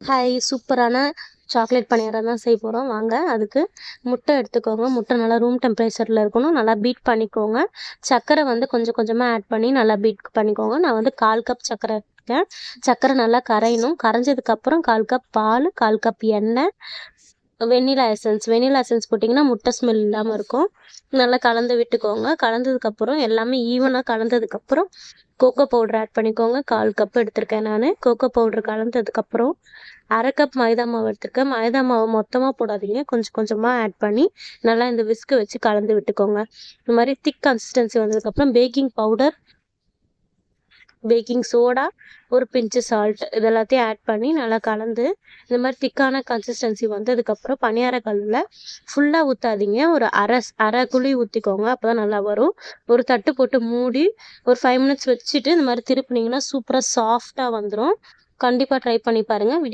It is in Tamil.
ஹாய்! சூப்பரான சாக்லேட் பணியாரம் தான் செய்ய போகிறோம். வாங்க அதுக்கு முட்டை எடுத்துக்கோங்க. முட்டை நல்லா ரூம் டெம்பரேச்சரில் இருக்கணும். நல்லா பீட் பண்ணிக்கோங்க. சர்க்கரை வந்து கொஞ்சம் கொஞ்சமாக ஆட் பண்ணி நல்லா பீட் பண்ணிக்கோங்க. நான் வந்து 1/4 கப் சர்க்கரை எடுத்துருக்கேன். சர்க்கரை நல்லா கரையணும். கரைஞ்சதுக்கப்புறம் 1/4 கப் பால், 1/4 கப் எண்ணெய், வெண்ணிலா எசன்ஸ் போட்டிங்கன்னா முட்டை ஸ்மெல் இல்லாமல் இருக்கும். நல்லா கலந்து விட்டுக்கோங்க. கலந்ததுக்கப்புறம் எல்லாமே ஈவனாக கலந்ததுக்கப்புறம் கோகோ பவுடர் ஆட் பண்ணிக்கோங்க. 1/4 கப் எடுத்திருக்கேன் நான். கோகோ பவுடர் கலந்ததுக்கப்புறம் 1/2 கப் மைதா மாவு எடுத்திருக்கேன். மைதா மாவு மொத்தமாக போடாதீங்க. கொஞ்சம் கொஞ்சமாக ஆட் பண்ணி நல்லா இந்த விஸ்க் வச்சு கலந்து விட்டுக்கோங்க. இந்த மாதிரி திக் கன்சிஸ்டன்சி வந்ததுக்கப்புறம் பேக்கிங் பவுடர், பேக்கிங் சோடா, ஒரு பிஞ்சு சால்ட் இது எல்லாத்தையும் ஆட் பண்ணி நல்லா கலந்து இந்த மாதிரி திக்கான கன்சிஸ்டன்சி வந்ததுக்கப்புறம் பணியார கல்லில் ஃபுல்லாக ஊற்றாதீங்க. ஒரு அரை குழி ஊற்றிக்கோங்க. அப்போ தான் நல்லா வரும். ஒரு தட்டு போட்டு மூடி ஒரு 5 மினிட்ஸ் வச்சுட்டு இந்த மாதிரி திருப்பினீங்கன்னா சூப்பராக சாஃப்டாக வந்துடும். கண்டிப்பாக ட்ரை பண்ணி பாருங்கள்.